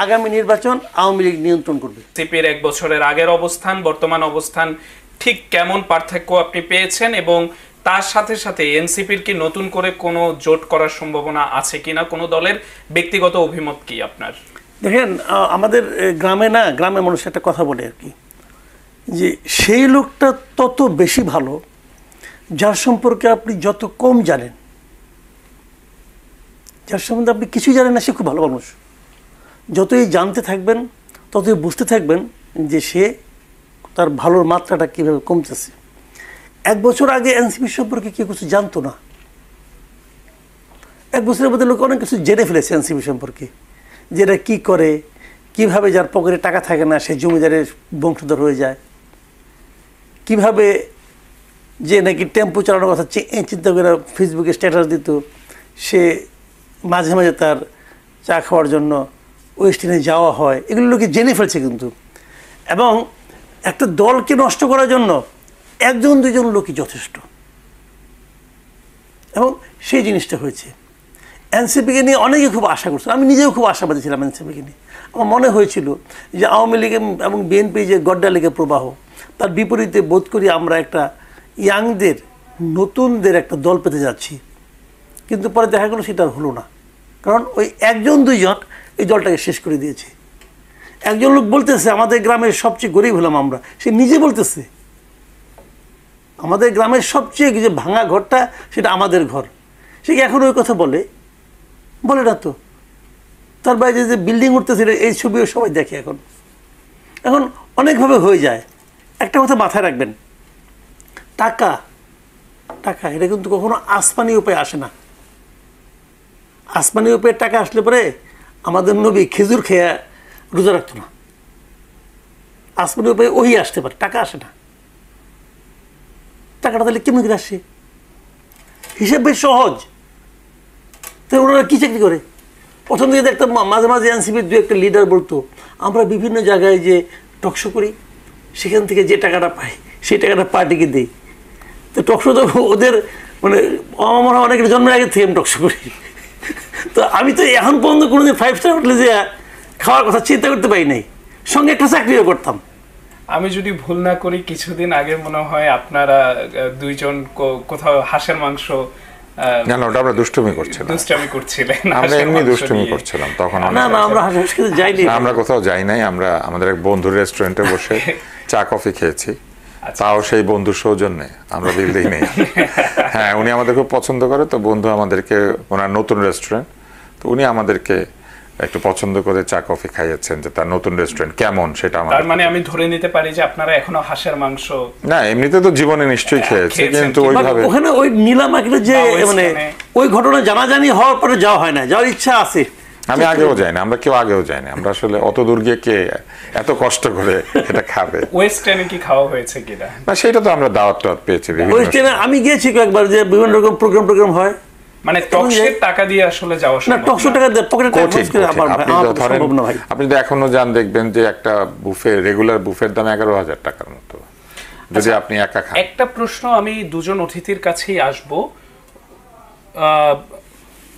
আগামী নির্বাচন আওয়ামী লীগ নিয়ন্ত্রণ করবে। এনসিপির 1 বছরের আগের অবস্থান বর্তমান অবস্থান ঠিক কেমন পার্থক্য আপনি পেয়েছেন, এবং তার সাথে সাথে এনসিপির কি নতুন করে কোনো জোট করার সম্ভাবনা আছে কিনা, কোনো দলের ব্যক্তিগত অভিমত কি আপনার? দেখেন, আমাদের গ্রামে মানুষ একটা কথা বলে আর কি, যে সেই লোকটা তত বেশি ভালো যার সম্পর্কে আপনি যত কম জানেন, যার সম্বন্ধে আপনি কিছুই জানেন না, সে খুব ভালো মানুষ। যতই জানতে থাকবেন ততই বুঝতে থাকবেন যে সে তার ভালোর মাত্রাটা কীভাবে কমতেছে। 1 বছর আগে এনসিপি সম্পর্কে কেউ কিছু জানতো না। 1 বছরের মধ্যে লোক অনেক কিছু জেনে ফেলেছে এনসিপি সম্পর্কে, যেটা কী করে, কিভাবে যার পকেটে টাকা থাকে না সে জমিদারের বংশধর হয়ে যায়, কিভাবে যে নাকি টেম্পো চালানোর কথা চিন্তা করে ফেসবুকে স্ট্যাটাস দিত, সে মাঝে মাঝে তার চা খাওয়ার জন্য ওয়েস্টার্নে যাওয়া হয়, এগুলো লোকে জেনে ফেলছে কিন্তু। এবং একটা দলকে নষ্ট করার জন্য 1-2 জন লোকই যথেষ্ট, এবং সেই জিনিসটা হয়েছে। এনসিপিকে নিয়ে অনেকে খুব আশা করছে, আমি নিজেও খুব আশাবাদী ছিলাম এনসিপিকে নিয়ে। আমার মনে হয়েছিল যে আওয়ামী লীগ এবং বিএনপি যে গড্ডা লীগের প্রবাহ, তার বিপরীতে বোধ করি আমরা একটা ইয়াংদের, নতুনদের একটা দল পেতে যাচ্ছি। কিন্তু পরে দেখা গেলো সেটা আর হলো না, কারণ ওই 1-2 জন এই দলটাকে শেষ করে দিয়েছে। একজন লোক বলতেছে আমাদের গ্রামের সবচেয়ে গরিব হলাম আমরা, সে নিজে বলতেছে আমাদের গ্রামের সবচেয়ে যে ভাঙা ঘরটা সেটা আমাদের ঘর। সে কি এখন ওই কথা বলে না তো? তার বাইরে যে বিল্ডিং উঠতেছিল এই ছবিও সবাই দেখে। এখন অনেকভাবে হয়ে যায়। একটা কথা মাথায় রাখবেন, টাকা এটা কিন্তু কখনো আসমানি উপায়ে আসে না। আসমানি উপায়ে টাকা আসলে পরে আমাদের নবী খেজুর খেয়ে রোজা রাখতো না। আসমানি উপায়ে ওই আসতে পারে, টাকা আসে না। টাকাটা তাহলে কেমন করে আসে? হিসাব বেশ সহজ। তো ওনারা কী চাকরি করে? প্রথম দিকে দেখতাম মাঝে মাঝে এনসিপির 2-1 লিডার বলতো আমরা বিভিন্ন জায়গায় যে টকশো করি, সেখান থেকে যে টাকাটা পাই সেই টাকাটা পার্টিকে দিই। তো টকশো তো ওদের মানে আমার অনেকের জন্মের আগে থেকে আমি টকশো করি। তো আমি তো এখন পর্যন্ত কোনোদিন 5 স্টার হোটেলে যে খাওয়ার কথা চিন্তা করতে পারি নাই, সঙ্গে একটা চাকরিও করতাম। আমি যদি ভুল না করি কিছুদিন আগে মনে হয় আপনারা 2 জন কোথাও হাঁসের মাংস, না ওটা আমরা দুষ্টুমি করছিলেন। আমরা এমনি দুষ্টুমি করছিলাম তখন। না আমরা হাঁস খেতে যাইনি, আমরা কোথাও যাই নাই। আমরা আমাদের এক বন্ধুর রেস্টুরেন্টে বসে চা কফি খেয়েছি, তাও সেই বন্ধুর সৌজন্যে, আমরা বিল দিই নেই। হ্যাঁ, উনি আমাদের খুব পছন্দ করে, তো বন্ধু আমাদেরকে, ওনার নতুন রেস্টুরেন্ট, তো উনি আমাদেরকে একটু পছন্দ করে চা কফি খাইয়েছেন যে তার নতুন রেস্টুরেন্ট কেমন সেটা আমার। তার মানে আমি ধরে নিতে পারি যে আপনারা এখনো হাঁসের মাংস না এমনিতে তো জীবনে নিশ্চয়ই খেয়েছে, কিন্তু ওইভাবে ওখানে ওই নিলাম একটা যে মানে ওই ঘটনা জানাজানি হওয়ার পরে যাওয়া হয় না, যাওয়ার ইচ্ছা আছে। আমি আগেও যাই না, আমরা কেউ আগেও যাই না। আমরা আসলে অত দূর গিয়ে কে এত কষ্ট করে এটা খাবে? ওয়েস্টার্নে কি খাওয়া হয়েছে কিনা? না সেটা তো আমরা দাওয়াত পেয়েছি। ওয়েস্টার্নে আমি গিয়েছি কয়েকবার, যে বিভিন্ন রকম প্রোগ্রাম হয়, মানে টকশের টাকা দিয়ে আসলে যাওয়া সম্ভব না। টকশো টাকা দিয়ে পকেটে টাকা খরচ করে আবার আপনি তো এখনো যান দেখবেন যে একটা বুফে, রেগুলার বুফের দাম 11,000 টাকার মতো, যদি আপনি একা খান। একটা প্রশ্ন আমি 2 জন অতিথির কাছেই আসব।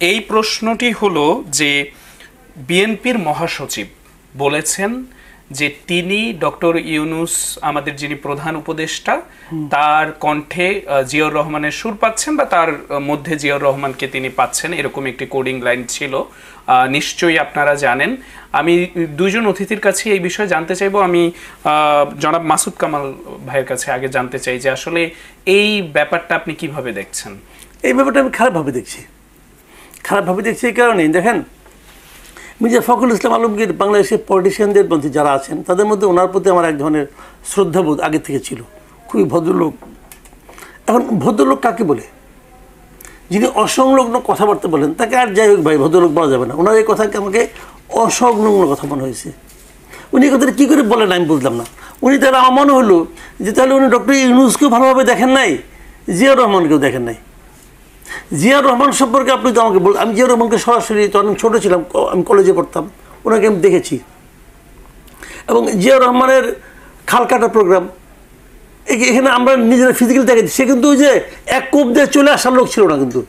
এই প্রশ্নটি হলো যে বিএনপির মহাসচিব বলেছেন যে তিনি ডক্টর ইউনূস, আমাদের যিনি প্রধান উপদেষ্টা, তার কণ্ঠে জিয়াউর রহমানের সুর পাচ্ছেন, বা তার মধ্যে জিয়াউর রহমানকে তিনি পাচ্ছেন, এরকম একটি কোডিং লাইন ছিল, নিশ্চয়ই আপনারা জানেন। আমি 2 জন অতিথির কাছে এই বিষয়ে জানতে চাইবো। আমি জনাব মাসুদ কামাল ভাইয়ের কাছে আগে জানতে চাই যে আসলে এই ব্যাপারটা আপনি কিভাবে দেখছেন? এই ব্যাপারটা আমি খারাপভাবে দেখছি এই কারণেই, দেখেন মির্জা ফখরুল ইসলাম আলমগীর বাংলাদেশের পলিটিশিয়ানদের মধ্যে যারা আছেন তাদের মধ্যে ওনার প্রতি আমার এক ধরনের শ্রদ্ধাবোধ আগে থেকে ছিল। খুবই ভদ্রলোক। এখন ভদ্রলোক কাকে বলে? যিনি অসংলগ্ন কথাবার্তা বলেন তাকে আর যাই হোক ভাই ভদ্রলোক বলা যাবে না। ওনার এই কথাকে আমাকে অসংলগ্ন কথা মনে হয়েছে। উনি এই কথাটা কী করে বলেন আমি বুঝলাম না। উনি তাহলে আমার মনে হলো যে তাহলে উনি ডক্টর ইউনূসকেও ভালোভাবে দেখেন নাই, জিয়াউর রহমানকেও দেখেন নাই। জিয়াউর রহমান সম্পর্কে আপনি তো আমাকে আমি জিয়াউর রহমানকে সরাসরি, তখন আমি ছোটো ছিলাম, আমি কলেজে পড়তাম, ওনাকে আমি দেখেছি। এবং জিয়াউর রহমানের খাল কাটা প্রোগ্রাম, এখানে আমরা নিজেরা ফিজিক্যাল দেখেছি। সে কিন্তু ওই যে এক কোপ দিয়ে চলে আসার লোক ছিল না, কিন্তু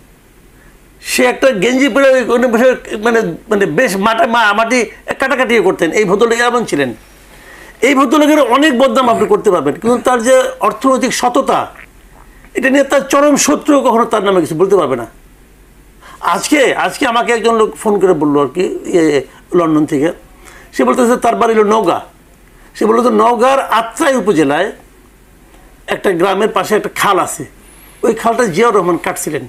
সে একটা গেঞ্জি পরে বসে মানে বেশ মাটি কাটাকাটি করতেন, এই ভদ্রলোক এমন ছিলেন। এই ভদ্রলোকের অনেক বদনাম আপনি করতে পারবেন, কিন্তু তার যে অর্থনৈতিক সততা, এটা নিয়ে তার চরম শত্রু কখনো তার নামে কিছু বলতে পারবে না। আজকে আমাকে একজন লোক ফোন করে বললো আর কি, লন্ডন থেকে। সে বলতেছে তার বাড়ি হলো নওগাঁ। সে বললো তো নওগাঁর আত্রাই উপজেলায় একটা গ্রামের পাশে একটা খাল আছে, ওই খালটা জিয়াউর রহমান কাটছিলেন।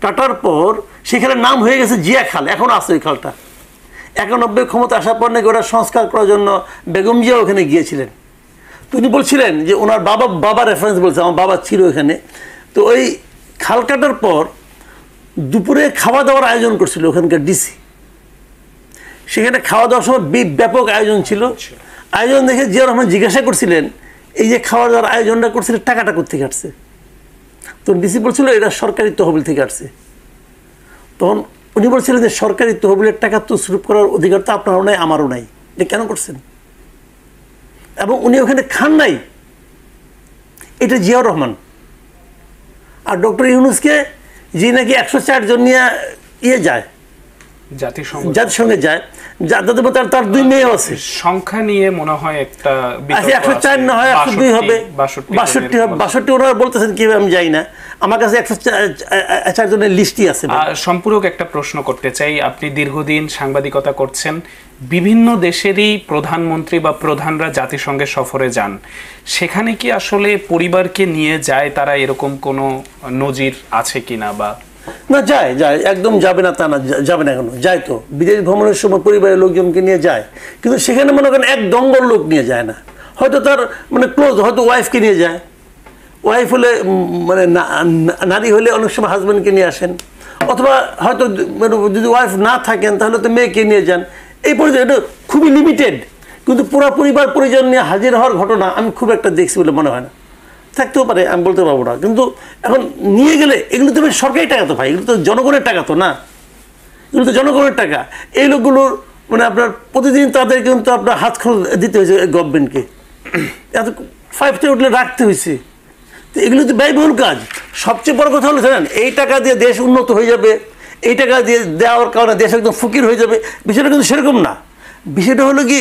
কাটার পর সেখানে নাম হয়ে গেছে জিয়া খাল, এখনও আছে ওই খালটা। 91 ক্ষমতা আসার পর নাকি ওরা সংস্কার করার জন্য বেগম জিয়া ওখানে গিয়েছিলেন। তো উনি বলছিলেন যে ওনার বাবা রেফারেন্স বলছে, আমার বাবা ছিল ওখানে। তো ওই খাল কাটার পর দুপুরে খাওয়া দাওয়ার আয়োজন করছিল ওখানকার ডিসি। সেখানে খাওয়া দাওয়ার সময় ব্যাপক আয়োজন ছিল। আয়োজন দেখে জিয়া রহমান জিজ্ঞাসা করছিলেন, এই যে খাওয়া দাওয়ার আয়োজনটা করছিলেন টাকাটা কোত্থেকে আসছে? তো ডিসি বলছিল এটা সরকারি তহবিল থেকে আসছে। তখন উনি বলছিলেন যে সরকারি তহবিলের টাকা তসরুপ করার অধিকার তো আপনারও নাই, আমারও নাই, এটা কেন করছেন? এবং উনি ওখানে খান নাই, এটা জিয়াউর রহমান। আর ডক্টর ইউনূসকে যে নাকি 104 জন নিয়ে যায় জাতিসংঘে যায়, যাদের মধ্যে তার 2 মেয়ে আছে। সংখ্যা নিয়ে মনে হয় একটা 104 না হয় 102 হবে, 62 হবে, 62 ওনারা বলতেছেন কিভাবে আমি জানি না। আমার কাছে 104 জনের লিস্টই আছে। সম্পূরক একটা প্রশ্ন করতে চাই, আপনি দীর্ঘদিন সাংবাদিকতা করছেন, বিভিন্ন দেশেরই প্রধানমন্ত্রী বা প্রধানরা জাতিসংঘের সফরে যান, সেখানে কি আসলে পরিবারকে নিয়ে যায় তারা, এরকম কোনো নজির আছে কিনা? বা না, যায়, একদম যাবে না তা না, যাবে না, কেন যায় তো। বিদেশ ভ্রমণের সময় পরিবারের লোকজনকে নিয়ে যায়, কিন্তু সেখানে মনে করেন এক দঙ্গল লোক নিয়ে যায় না। হয়তো তার মানে ক্লোজ, হয়তো ওয়াইফকে নিয়ে যায়। ওয়াইফ হলে মানে নারী হলে অনেক সময় হাজব্যান্ডকে নিয়ে আসেন, অথবা হয়তো যদি ওয়াইফ না থাকেন তাহলে তো মেয়েকে নিয়ে যান। এই পর্যায়ে এটা খুবই লিমিটেড, কিন্তু পুরো পরিবার পরিজন নিয়ে হাজির হওয়ার ঘটনা আমি খুব একটা দেখছি বলে মনে হয় না। থাকতেও পারে, আমি বলতে পারবো না। কিন্তু এখন নিয়ে গেলে এগুলো তো সরকারি টাকা তো ভাই, এগুলো তো জনগণের টাকা তো না, এগুলো তো জনগণের টাকা। এই লোকগুলোর মানে আপনার প্রতিদিন তাদের কিন্তু আপনার হাত খরচ দিতে হয়েছে গভর্নমেন্টকে, এত 5 উঠলে রাখতে হয়েছে। তো এগুলো তো ব্যয়বহুল কাজ। সবচেয়ে বড় কথা হলো জানেন, এই টাকা দিয়ে দেশ উন্নত হয়ে যাবে, এই টাকা দিয়ে দেওয়ার কারণে দেশ একদম ফকির হয়ে যাবে, বিষয়টা কিন্তু সেরকম না। বিষয়টা হলো কি,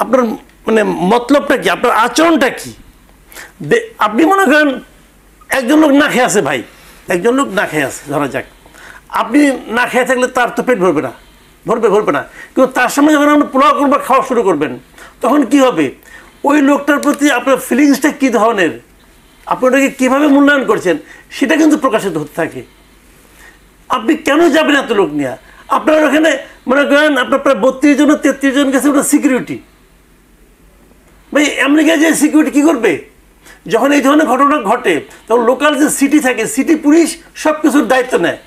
আপনার মানে মতলবটা কি, আপনার আচরণটা কি। আপনি মনে করেন একজন লোক না খেয়ে আছে ভাই, একজন লোক না খেয়ে আছে ধরা যাক, আপনি না খেয়ে থাকলে তার তো পেট ভরবে না, ভরবে না। কিন্তু তার সামনে যখন আপনি পোলাও করবা খাওয়া শুরু করবেন, তখন কি হবে, ওই লোকটার প্রতি আপনার ফিলিংসটা কী ধরনের, আপনি ওটাকে কীভাবে মূল্যায়ন করছেন, সেটা কিন্তু প্রকাশিত হতে থাকে। আপনি কেন যাবেন এত লোক নিয়ে? আপনার ওখানে মনে করেন আপনার প্রায় 32 জন 33 জন গেছে ওটা সিকিউরিটি। ভাই আমেরিকায় যে সিকিউরিটি কী করবে? যখন এই ধরনের ঘটনা ঘটে তখন লোকাল যে সিটি থাকে, সিটি পুলিশ সব কিছুর দায়িত্ব নেয়।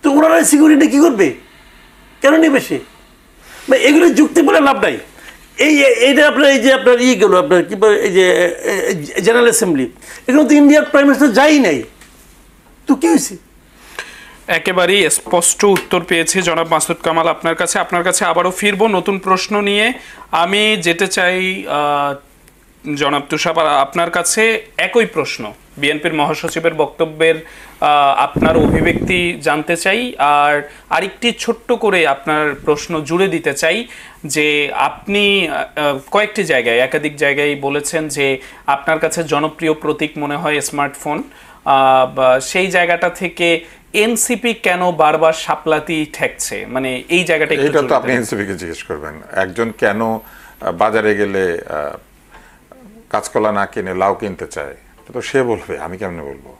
তো ওনারা সিকিউরিটি কী করবে, কেন নেবে সে? ভাই এগুলো যুক্তি বলে লাভ নাই। এইটা আপনার এই যে আপনার গেলো আপনার কি এই যে জেনারেল অ্যাসেম্বলি, এগুলো তো ইন্ডিয়ার প্রাইম মিনিস্টার যাই নাই, তো কী হয়েছে? একেবারেই স্পষ্ট উত্তর পেয়েছে জনাব মাসুদ কামাল আপনার কাছে আবারও ফিরবো নতুন প্রশ্ন নিয়ে। আমি যেতে চাই জনাব তুষার আপনার কাছে একই প্রশ্ন, বিএনপির মহাসচিবের বক্তব্যের আপনার অভিব্যক্তি জানতে চাই, আর আরেকটি ছোট্ট করে আপনার প্রশ্ন জুড়ে দিতে চাই যে আপনি কয়েকটি জায়গায় একাধিক জায়গায় বলেছেন যে আপনার কাছে জনপ্রিয় প্রতীক মনে হয় স্মার্টফোন। সেই জায়গাটা থেকে এনসিপি কেন বারবার সাপলাতি ঠেকছে, মানে এই জায়গাটা এটা তো আপনি এনসিপিকে জিজ্ঞেস করবেন। একজন কেন বাজারে গেলে কাঁচকলা না কিনে লাউ কিনতে চায়, তো সে বলবে, আমি কেমনে বলবো?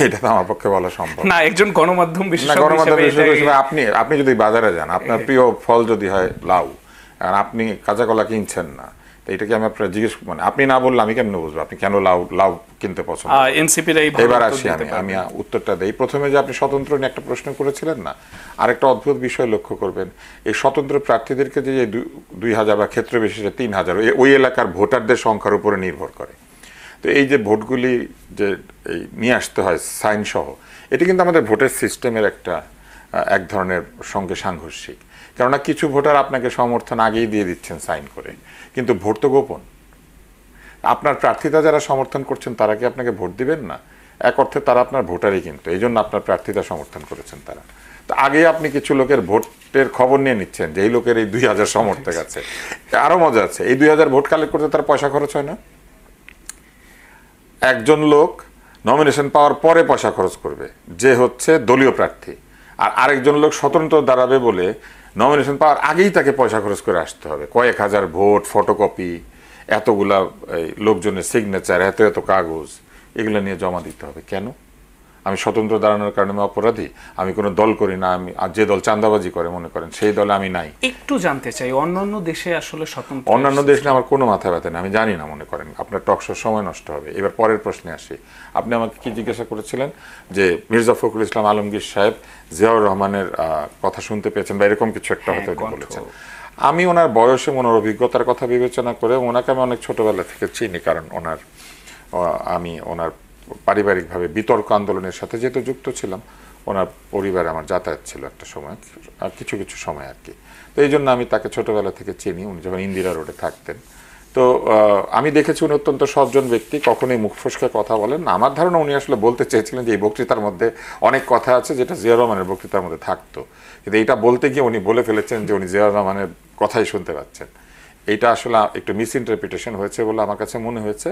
এটা তো আমার পক্ষে বলা সম্ভব না। একজন গণমাধ্যম বিশেষজ্ঞ আপনি যদি বাজারে যান, আপনার প্রিয় ফল যদি হয় লাউ, আর আপনি কাঁচা কলা কিনছেন না, তো এটা কি আমি আপনার জিজ্ঞেস, মানে আপনি না বললে আমি কেমনে বুঝবো আপনি কেন লাউ কিনতে পছন্দ করেন? এবার আসি আমি উত্তরটা দেই। প্রথমে যে আপনি স্বতন্ত্র নিয়ে একটা প্রশ্ন করেছিলেন না, আরেকটা অদ্ভুত বিষয় লক্ষ্য করবেন, এই স্বতন্ত্র প্রার্থীদেরকে যে 2000 বা ক্ষেত্র বিশেষে 3000 ওই এলাকার ভোটারদের সংখ্যার উপরে নির্ভর করে। তো এই যে ভোটগুলি যে এই নিয়ে আসতে হয় সাইন সহ, এটি কিন্তু আমাদের ভোটের সিস্টেমের এক ধরনের সঙ্গে সাংঘর্ষিক। কেননা কিছু ভোটার আপনাকে সমর্থন আগেই দিয়ে দিচ্ছেন সাইন করে, কিন্তু ভোট তো গোপন। আপনার প্রার্থীতা যারা সমর্থন করছেন তারা কি আপনাকে ভোট দিবেন না? এক অর্থে তারা আপনার ভোটারই, কিন্তু এই জন্য আপনার প্রার্থীতা সমর্থন করেছেন তারা। তো আগেই আপনি কিছু লোকের ভোট ভোটের খবর নিয়ে নিচ্ছেন যে এই লোকের এই 2000 সমর্থক আছে। আরো মজা আছে, এই 2000 ভোট কালেক্ট করতে তার পয়সা খরচ হয় না। একজন লোক নমিনেশন পাওয়ার পরে পয়সা খরচ করবে যে হচ্ছে দলীয় প্রার্থী, আর আরেকজন লোক স্বতন্ত্র দাঁড়াবে বলে নমিনেশন পাওয়ার আগেই তাকে পয়সা খরচ করে আসতে হবে। কয়েক হাজার ভোট, ফটোকপি, এতগুলা লোকজনের সিগনেচার, এত এত কাগজ, এগুলো নিয়ে জমা দিতে হবে কেন? আমি স্বতন্ত্র দাঁড়ানোর কারণে আমি অপরাধী? আমি কোনো দল করি না, আমি যে দল চাঁদাবাজি করে মনে করেন সেই দলে আমি নাই। একটু জানতে চাই, অন্যান্য দেশে আসলে স্বতন্ত্র, অন্যান্য দেশে আমার কোনো মাথা ব্যথা নেই, আমি জানি না, মনে করেন আপনার টকশোর সময় নষ্ট হবে। এবার পরের প্রশ্নে আসি। আপনি আমাকে কি জিজ্ঞাসা করেছিলেন যে মির্জা ফখরুল ইসলাম আলমগীর সাহেব জিয়াউর রহমানের কথা শুনতে পেয়েছেন বা এরকম কিছু একটা হয়তো বলেছেন। আমি ওনার বয়সে ওনার অভিজ্ঞতার কথা বিবেচনা করে ওনাকে আমি অনেক ছোটবেলা থেকে চিনি, কারণ আমি ওনার পারিবারিকভাবে বিতর্ক আন্দোলনের সাথে যেহেতু যুক্ত ছিলাম, ওনার পরিবারে আমার যাতায়াত ছিল একটা সময়, কিছু কিছু সময় আর কি। তো এই জন্য আমি তাকে ছোটবেলা থেকে চিনি। উনি যখন ইন্দিরা রোডে থাকতেন, তো আমি দেখেছি উনি অত্যন্ত সজ্জন ব্যক্তি, কখনোই মুখ ফসকে কথা বলেন না। আমার ধারণা উনি আসলে বলতে চেয়েছিলেন যে এই বক্তৃতার মধ্যে অনেক কথা আছে যেটা জিয়াউর রহমানের বক্তৃতার মধ্যে থাকতো, কিন্তু এইটা বলতে গিয়ে উনি বলে ফেলেছেন যে উনি জিয়াউর রহমানের কথাই শুনতে পাচ্ছেন। এইটা আসলে একটু মিসইন্টারপ্রিটেশন হয়েছে বলে আমার কাছে মনে হয়েছে।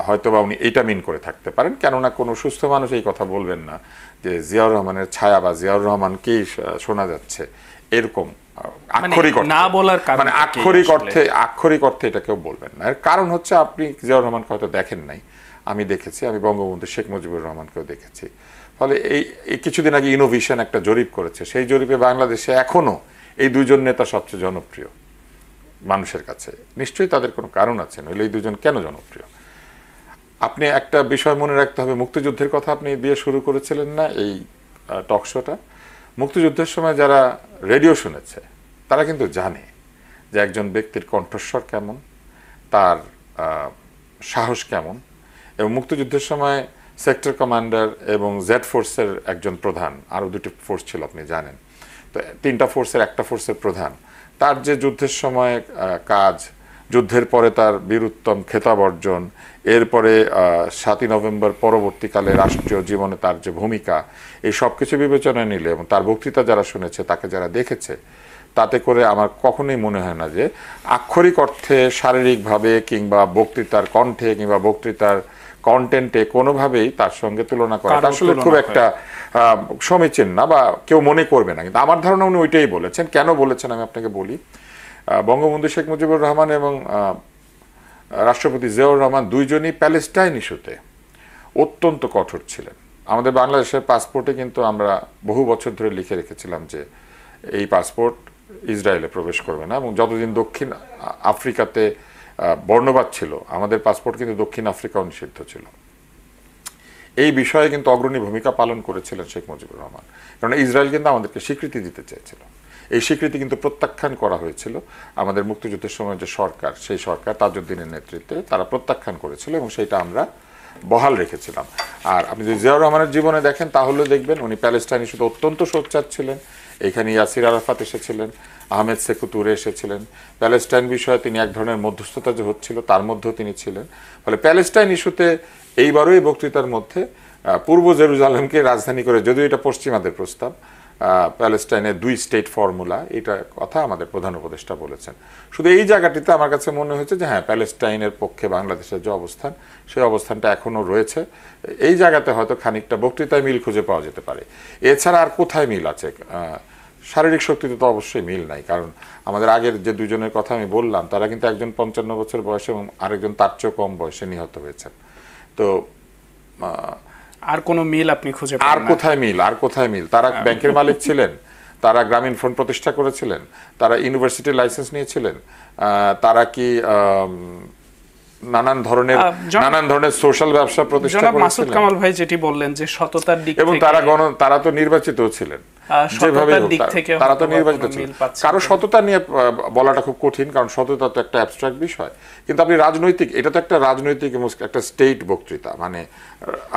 হয়তোবা উনি এইটা মিন করে থাকতে পারেন, কেননা কোনো সুস্থ মানুষ এই কথা বলবেন না যে জিয়াউর রহমানের ছায়া বা জিয়াউর রহমানকেই শোনা যাচ্ছে, এরকম আক্ষরিক অর্থে না বলার কারণ, মানে আক্ষরিক অর্থে এটা কেউ বলবেন না। এর কারণ হচ্ছে আপনি জিয়াউর রহমানকে হয়তো দেখেন নাই, আমি দেখেছি, আমি বঙ্গবন্ধু শেখ মুজিবুর রহমানকেও দেখেছি। ফলে এই কিছুদিন আগে ইনোভেশন একটা জরিপ করেছে, সেই জরিপে বাংলাদেশে এখনো এই দুইজন নেতা সবচেয়ে জনপ্রিয় মানুষের কাছে। নিশ্চয়ই তাদের কোনো কারণ আছে, নইলে এই দুজন কেন জনপ্রিয়? আপনি একটা বিষয় মনে রাখতে হবে, মুক্তিযুদ্ধের কথা আপনি দিয়ে শুরু করেছিলেন না এই টক শোটা। মুক্তিযুদ্ধের সময় যারা রেডিও শুনেছে তারা কিন্তু জানে যে একজন ব্যক্তির কণ্ঠস্বর কেমন, তার সাহস কেমন। এবং মুক্তিযুদ্ধের সময় সেক্টর কমান্ডার এবং জেড ফোর্সের একজন প্রধান, আরও দুটি ফোর্স ছিল আপনি জানেন, তো তিনটা ফোর্সের একটা ফোর্সের প্রধান, তার যে যুদ্ধের সময় কাজ, যুদ্ধের পরে তার বীরুত্তম খেতাব অর্জন, এরপরে 7ই নভেম্বর পরবর্তীকালে রাষ্ট্রীয় জীবনে তার যে ভূমিকা, এই সব কিছু বিবেচনায় নিলে এবং তার বক্তৃতা যারা শুনেছে, তাকে যারা দেখেছে, তাতে করে আমার কখনোই মনে হয় না যে আক্ষরিক অর্থে শারীরিকভাবে কিংবা বক্তৃতার কণ্ঠে কিংবা বক্তৃতার কন্টেন্টে কোনোভাবেই তার সঙ্গে তুলনা করা আসলে খুব একটা সমীচীন না বা কেউ মনে করবে না। কিন্তু আমার ধারণা উনি ওইটাই বলেছেন। কেন বলেছেন আমি আপনাকে বলি। বঙ্গবন্ধু শেখ মুজিবুর রহমান এবং রাষ্ট্রপতি জিয়াউর রহমান দুইজনই প্যালেস্টাইন ইস্যুতে অত্যন্ত কঠোর ছিলেন। আমাদের বাংলাদেশের পাসপোর্টে কিন্তু আমরা বহু বছর ধরে লিখে রেখেছিলাম যে এই পাসপোর্ট ইসরায়েলে প্রবেশ করবে না, এবং যতদিন দক্ষিণ আফ্রিকাতে বর্ণবাদ ছিল আমাদের পাসপোর্ট কিন্তু দক্ষিণ আফ্রিকাও নিষিদ্ধ ছিল। এই বিষয়ে কিন্তু অগ্রণী ভূমিকা পালন করেছিলেন শেখ মুজিবুর রহমান, কারণ ইসরায়েল কিন্তু আমাদেরকে স্বীকৃতি দিতে চেয়েছিল। এই স্বীকৃতি কিন্তু প্রত্যাখ্যান করা হয়েছিল। আমাদের মুক্তিযুদ্ধের সময় যে সরকার, সেই সরকার তাজউদ্দিনের নেতৃত্বে তারা প্রত্যাখ্যান করেছিল এবং সেটা আমরা বহাল রেখেছিলাম। আর আপনি যদি জিয়াউর রহমানের জীবনে দেখেন তাহলে দেখবেন উনি প্যালেস্টাইন ইস্যুতে অত্যন্ত সোচ্চার ছিলেন। এখানে ইয়াসির আরাফাত এসেছিলেন, আহমেদ সেকু তুরে এসেছিলেন। প্যালেস্টাইন বিষয়ে তিনি এক ধরনের মধ্যস্থতা যে হচ্ছিল তার মধ্যেও তিনি ছিলেন। ফলে প্যালেস্টাইন ইস্যুতে এইবারই বক্তৃতার মধ্যে পূর্ব জেরুজালেমকে রাজধানী করে, যদিও এটা পশ্চিমাদের প্রস্তাব, প্যালেস্টাইনের 2 স্টেট ফর্মুলা, এটা কথা আমাদের প্রধান উপদেষ্টা বলেছেন। শুধু এই জায়গাটিতে আমার কাছে মনে হয়েছে যে হ্যাঁ, প্যালেস্টাইনের পক্ষে বাংলাদেশের যে অবস্থান, সেই অবস্থানটা এখনও রয়েছে। এই জায়গাতে হয়তো খানিকটা বক্তৃতায় মিল খুঁজে পাওয়া যেতে পারে। এছাড়া আর কোথায় মিল আছে? শারীরিক শক্তিতে তো অবশ্যই মিল নাই, কারণ আমাদের আগের যে দুজনের কথা আমি বললাম তারা কিন্তু একজন 55 বছর বয়সে এবং আরেকজন তার চেয়েও কম বয়সে নিহত হয়েছেন। তো আর কোনো মিল আপনি খুঁজে পান না? আর কোথায় মিল? তারা ব্যাংকের মালিক ছিলেন, তারা গ্রামীণ ফোন প্রতিষ্ঠা করেছিলেন, তারা ইউনিভার্সিটির লাইসেন্স নিয়েছিলেন, তারা কি নানান ধরনের সোশ্যাল ব্যবসা প্রতিষ্ঠা করেছিলেন। মাসুদ কামাল ভাই যেটি বললেন যে সততার দিক থেকে, এবং তারা তো নির্বাচিত ছিলেন, তারা তো নির্বাচিত ছিলেন। কারো সততা নিয়ে বলাটা খুব কঠিন, কারণ সততা তো একটা অ্যাবস্ট্রাক্ট বিষয়। কিন্তু আপনি রাজনৈতিক, এটা তো একটা রাজনৈতিক একটা স্টেট বক্তৃতা, মানে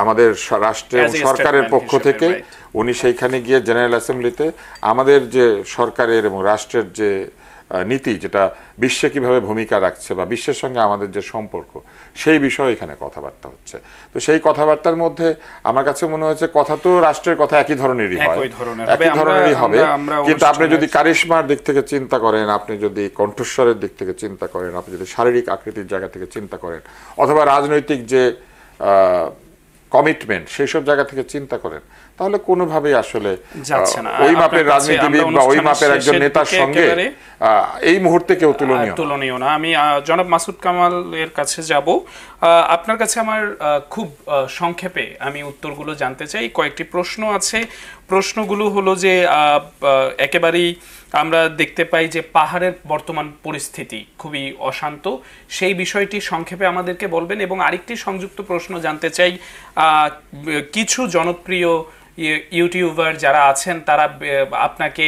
আমাদের রাষ্ট্র এবং সরকারের পক্ষ থেকে উনি সেইখানে গিয়ে জেনারেল অ্যাসেম্বলিতে আমাদের যে সরকারের এবং রাষ্ট্রের যে নীতি, যেটা বিশ্বে কিভাবে ভূমিকা রাখছে বা বিশ্বের সঙ্গে আমাদের যে সম্পর্ক, সেই বিষয়ে এখানে কথাবার্তা হচ্ছে। তো সেই কথাবার্তার মধ্যে আমার কাছে মনে হয়েছে কথা তো রাষ্ট্রের কথা একই ধরনেরই হয়, একই ধরনেরই হবে, কিন্তু আপনি যদি কারিশমার দিক থেকে চিন্তা করেন, আপনি যদি কণ্ঠস্বরের দিক থেকে চিন্তা করেন, আপনি যদি শারীরিক আকৃতির জায়গা থেকে চিন্তা করেন, অথবা রাজনৈতিক যে কমিটমেন্ট সেই সব জায়গা থেকে চিন্তা করেন, তাহলে কোনোভাবেই আসলে ওই মাপের রাজনীতিবিদ বা ওই মাপের একজন নেতার সঙ্গে এই মুহূর্তে কেউ তুলনীয় না। আমি জনাব মাসুদ কামাল এর কাছে যাব। আপনার কাছে আমার খুব সংক্ষেপে আমি উত্তরগুলো জানতে চাই। কয়েকটি প্রশ্ন আছে। প্রশ্নগুলো হলো যে একেবারেই আমরা দেখতে পাই যে পাহাড়ের বর্তমান পরিস্থিতি খুবই অশান্ত, সেই বিষয়টি সংক্ষেপে আমাদেরকে বলবেন। এবং আরেকটি সংযুক্ত প্রশ্ন জানতে চাই, কিছু জনপ্রিয় ইউটিউবার যারা আছেন তারা আপনাকে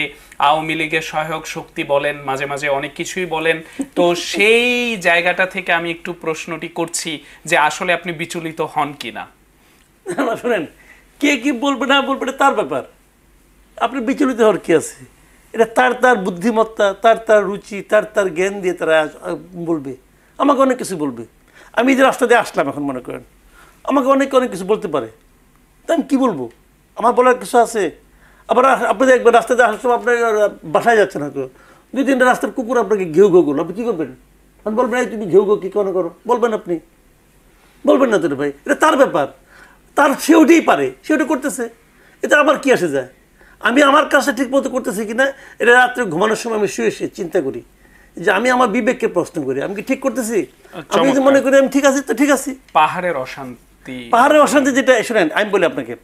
আওয়ামী লীগের সহায়ক শক্তি বলেন, মাঝে মাঝে অনেক কিছুই বলেন। তো সেই জায়গাটা থেকে আমি একটু প্রশ্নটি করছি যে আসলে আপনি বিচলিত হন কিনা। শোনেন, কে কি বলবে না বলবে এটা তার ব্যাপার, আপনি বিচলিত হওয়ার কি আছে? এটা তার বুদ্ধিমত্তা, তার রুচি, তার জ্ঞান দিয়ে তারা বলবে। আমাকে অনেক কিছু বলবে। আমি যে রাস্তা দিয়ে আসলাম এখন মনে করেন, আমাকে অনেক কিছু বলতে পারে, তা আমি কী বলবো? আমার বলার কিছু আছে? আবার আপনি দেখবেন রাস্তা দিয়ে আসার সময় আপনার বাসায় যাচ্ছেন হয়তো, 2-3টা রাস্তার কুকুর আপনাকে ঘেউ ঘেউ করলো, আপনি কী করবেন? আপনি বলবেন এই তুমি ঘেউ ঘেউ কী করো? বলবেন আপনি? বলবেন না তো ভাই, এটা তার ব্যাপার, সে ওটাই পারে, সে ওটা করতেছে, এটা আমার কি আসে যায়? আমি আমার কাজটা ঠিক মতো করতেছি কিনা এটা রাত্রে ঘুমানোর সময় আমি শুয়ে চিন্তা করি, যে আমি আমার বিবেককে প্রশ্ন করি, আমি কি ঠিক করতেছি? আমি যদি মনে করি আমি ঠিক আছি তো ঠিক আছি। পাহাড়ের অশান্তি যেটা, শোনেন আমি বলি আপনাকে,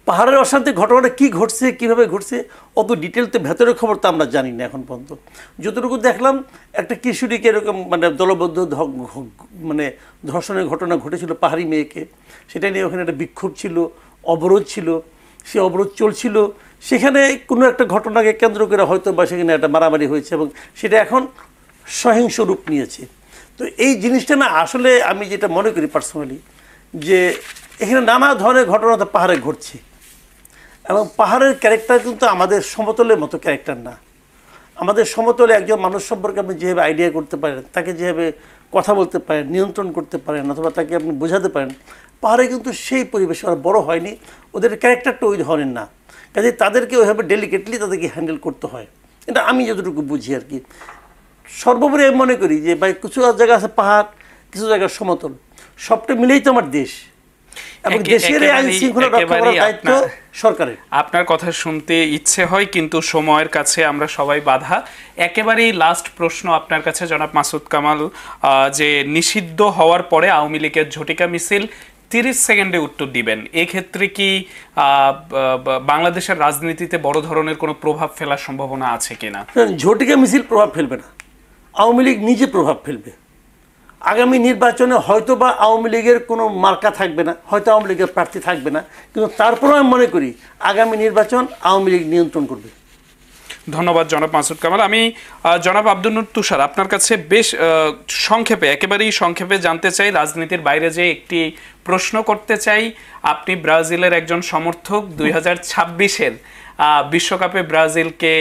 পাহাড়ের অশান্তি ঘটনাটা কি ঘটছে, কিভাবে ঘটছে, অত ডিটেল তো ভেতরের খবর তো আমরা জানি না এখন পর্যন্ত। যতটুকু দেখলাম একটা কিশোরীকে এরকম দলবদ্ধ ধর্ষণের ঘটনা ঘটেছিল, পাহাড়ি মেয়েকে, সেটা নিয়ে ওখানে একটা বিক্ষোভ ছিল, অবরোধ ছিল, সে অবরোধ চলছিল, সেখানে কোনো একটা ঘটনাকে কেন্দ্র করে হয়তো বা সেখানে একটা মারামারি হয়েছে এবং সেটা এখন সহিংস রূপ নিয়েছে। তো এই জিনিসটা না আসলে আমি যেটা মনে করি পার্সোনালি, যে এখানে নানা ধরনের ঘটনা তো পাহাড়ে ঘটছে, এবং পাহাড়ের ক্যারেক্টার কিন্তু আমাদের সমতলের মতো ক্যারেক্টার না। আমাদের সমতলে একজন মানুষ সম্পর্কে আপনি যেভাবে আইডিয়া করতে পারেন, তাকে যেভাবে কথা বলতে পারেন, নিয়ন্ত্রণ করতে পারেন, অথবা তাকে আপনি বোঝাতে পারেন, পাহাড়ে কিন্তু সেই পরিবেশে ওরা বড় হয়নি, ওদের ক্যারেক্টারটা ওই ধরনের না, কাজে তাদেরকে ওইভাবে ডেলিকেটলি তাদেরকে হ্যান্ডেল করতে হয়। এটা আমি যতটুকু বুঝি আর কি। সর্বোপরি আমি মনে করি যে ভাই কিছু জায়গা আছে পাহাড়, কিছু জায়গা সমতল, সবটা মিলেই তো আমার দেশ, এবং দেশের আইন শৃঙ্খলা রক্ষা করার দায়িত্ব সরকারের। আপনার কথা শুনতে ইচ্ছে হয়, কিন্তু সময়ের কাছে আমরা সবাই বাধা। একেবারেই লাস্ট প্রশ্ন আপনার কাছে জনাব মাসুদ কামাল, যে নিষিদ্ধ হওয়ার পরে আওয়ামী লীগের ঝটিকা মিছিল 30 সেকেন্ডে উত্তর দিবেন, এক্ষেত্রে কি বাংলাদেশের রাজনীতিতে বড় ধরনের কোনো প্রভাব ফেলার সম্ভাবনা আছে কিনা? ঝটিকা মিছিল প্রভাব ফেলবে না, আওয়ামী লীগ নিজে প্রভাব ফেলবে। আগামী নির্বাচনে হয়তো বা আওয়ামী লীগের কোনো মার্কা থাকবে না, হয়তো আওয়ামী লীগের প্রার্থী থাকবে না, কিন্তু তারপরেও আমি মনে করি আগামী নির্বাচন আওয়ামী লীগ নিয়ন্ত্রণ করবে। ধন্যবাদ জনাব মাসুদ কামাল। আমি জনাব আব্দুল নূর তুষার, আপনার কাছে বেশ সংক্ষেপে, একেবারেই সংক্ষেপে জানতে চাই, রাজনীতির বাইরে যে একটি প্রশ্ন করতে চাই। আপনি ব্রাজিলের একজন সমর্থক, 2026-এর বিশ্বকাপে ব্রাজিলকে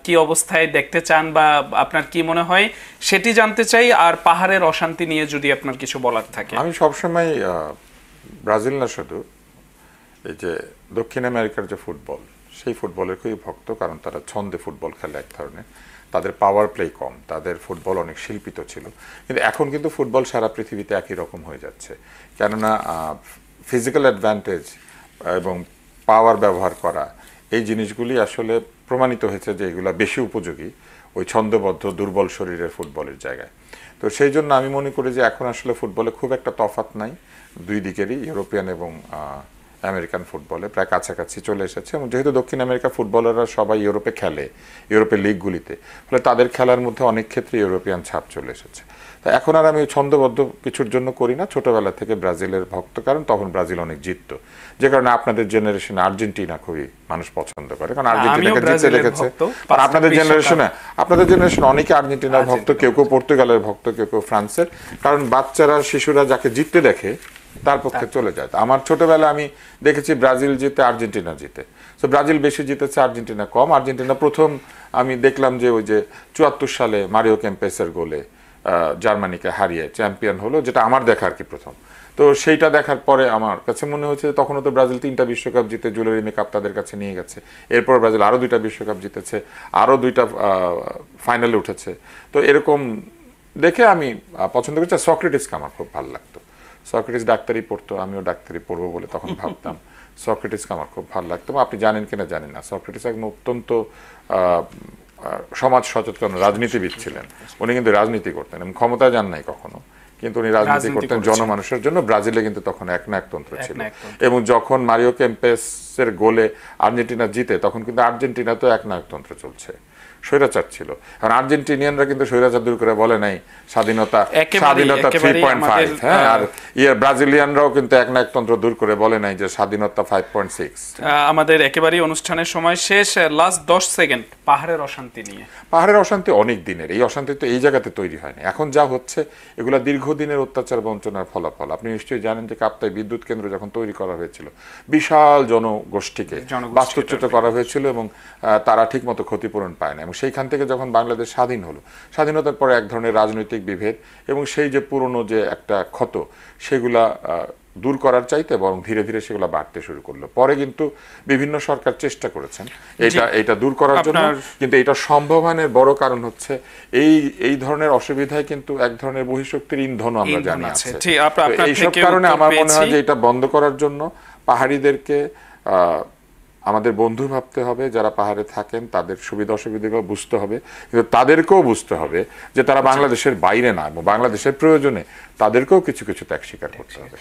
কি অবস্থায় দেখতে চান বা আপনার কি মনে হয় সেটি জানতে চাই। আর পাহাড়ের অশান্তি নিয়ে যদি আপনার কিছু বলার থাকে। আমি সবসময় ব্রাজিল না, শুধু এই যে দক্ষিণ আমেরিকার যে ফুটবল, সেই ফুটবলের খুবই ভক্ত, কারণ তারা ছন্দে ফুটবল খেলে এক ধরনের, তাদের পাওয়ার প্লে কম, তাদের ফুটবল অনেক শিল্পিত ছিল। কিন্তু এখন কিন্তু ফুটবল সারা পৃথিবীতে একই রকম হয়ে যাচ্ছে, কেননা ফিজিক্যাল অ্যাডভান্টেজ এবং পাওয়ার ব্যবহার করা, এই জিনিসগুলি আসলে প্রমাণিত হয়েছে যে এগুলো বেশি উপযোগী ওই ছন্দবদ্ধ দুর্বল শরীরের ফুটবলের জায়গায়। তো সেই জন্য আমি মনে করি যে এখন আসলে ফুটবলে খুব একটা তফাৎ নাই, দুই দিকেরই, ইউরোপিয়ান এবং আমেরিকান ফুটবলে প্রায় কাছাকাছি চলে এসেছে। এবং যেহেতু দক্ষিণ আমেরিকার ফুটবলাররা সবাই ইউরোপে খেলে, ইউরোপের লিগগুলিতে, ফলে তাদের খেলার মধ্যে অনেক ক্ষেত্রে ইউরোপিয়ান ছাপ চলে এসেছে। তো এখন আর আমি ছন্দবদ্ধ কিছুর জন্য করি না, ছোটবেলা থেকে ব্রাজিলের ভক্ত, কারণ তখন ব্রাজিল অনেক জিতত, যে কারণে আপনাদের জেনারেশনে আর্জেন্টিনা খুবই মানুষ পছন্দ করে, কারণ আর্জেন্টিনাকে জিতে রেখেছে। আপনাদের জেনারেশনে অনেকে আর্জেন্টিনার ভক্ত, কেউ কেউ পর্তুগালের ভক্ত, কেউ কেউ ফ্রান্সের, কারণ বাচ্চারা, শিশুরা যাকে জিততে দেখে তার পক্ষে চলে যায়। আমার ছোটবেলা আমি দেখেছি ব্রাজিল জিতে, আর্জেন্টিনা জিতে। তো তো ব্রাজিল বেশি জিতেছে, আর্জেন্টিনা কম। আর্জেন্টিনা প্রথম আমি দেখলাম যে ওই যে 74 সালে মারিও কেম্পেসের গোলে জার্মানিকে হারিয়ে চ্যাম্পিয়ন হলো, যেটা আমার দেখা আর কি প্রথম। তো সেইটা দেখার পরে আমার কাছে মনে হয়েছে তখনও তো ব্রাজিল 3টা বিশ্বকাপ জিতে জুয়েলারি কাপ তাদের কাছে নিয়ে গেছে, এরপর ব্রাজিল আরও 2টা বিশ্বকাপ জিতেছে, আরও 2টা ফাইনালে উঠেছে। তো এরকম দেখে আমি পছন্দ করছি। সক্রেটিসকে আমার খুব ভালো লাগতো। সক্রেটিস ডাক্তারি পড়তো, আমিও ডাক্তারি পড়বো বলে তখন ভাবতাম। সক্রেটিসকে আমার খুব ভালো লাগতো। আপনি জানেন কিনা জানেন না, সক্রেটিস একদম অত্যন্ত সমাজ সচেতন রাজনীতিবিদ ছিলেন। উনি কিন্তু রাজনীতি করতেন এবং ক্ষমতায় যান নাই কখনো, কিন্তু উনি রাজনীতি করতেন জনমানুষের জন্য। ব্রাজিলে কিন্তু তখন একনায়কতন্ত্র ছিল, এবং যখন মারিও কেম্পেসের গোলে আর্জেন্টিনা জিতে তখন কিন্তু আর্জেন্টিনা তো একনায়কতন্ত্র চলছে, স্বৈরাচার ছিল। কারণ আর্জেন্টিনিয়ানরা কিন্তু স্বৈরাচার দূর করে বলে নাই স্বাধীনতা 3.5, হ্যাঁ, আর ব্রাজিলিয়ানরাও কিন্তু একনায়কতন্ত্র দূর করে বলে নাই যে স্বাধীনতা 5.6। আমাদের একেবারেই অনুষ্ঠানের সময় শেষ, লাস্ট 10 সেকেন্ড পাহাড়ের অশান্তি নিয়ে। পাহাড়ের অশান্তি অনেক দিনের, এই অশান্তি তো এই জায়গাতে তৈরি হয়নি। এখন যা হচ্ছে এগুলা দীর্ঘদিনের অত্যাচার বঞ্চনার ফলাফল। আপনি নিশ্চয়ই জানেন যে কাপ্তাই বিদ্যুৎ কেন্দ্র যখন তৈরি করা হয়েছিল বিশাল জনগোষ্ঠীকে বাস্তুচ্যুত করা হয়েছিল, এবং তারা ঠিকমতো ক্ষতিপূরণ পায় না। এবং সেইখান থেকে যখন বাংলাদেশ স্বাধীন হলো, স্বাধীনতার পরে এক ধরনের রাজনৈতিক বিভেদ এবং সেই যে পুরনো যে একটা ক্ষত, সেগুলা দূর করার চাইতে বরং ধীরে ধীরে সেগুলো বাড়তে শুরু করলো। পরে কিন্তু বিভিন্ন সরকার চেষ্টা করেছেন এটা দূর করার জন্য, কিন্তু এটা সম্ভাবনার বড় কারণ হচ্ছে এই ধরনের অসুবিধায় কিন্তু এক ধরনের বহিঃশক্তির ইন্ধন আমরা জানি আছে। এইসব কারণে আমার মনে হয় যে এটা বন্ধ করার জন্য পাহাড়িদেরকে আমাদের বন্ধু ভাবতে হবে, যারা পাহাড়ে থাকেন তাদের সুবিধা অসুবিধাগুলো বুঝতে হবে, কিন্তু তাদেরকেও বুঝতে হবে যে তারা বাংলাদেশের বাইরে না, এবং বাংলাদেশের প্রয়োজনে তাদেরকেও কিছু কিছু ত্যাগ স্বীকার করতে হবে।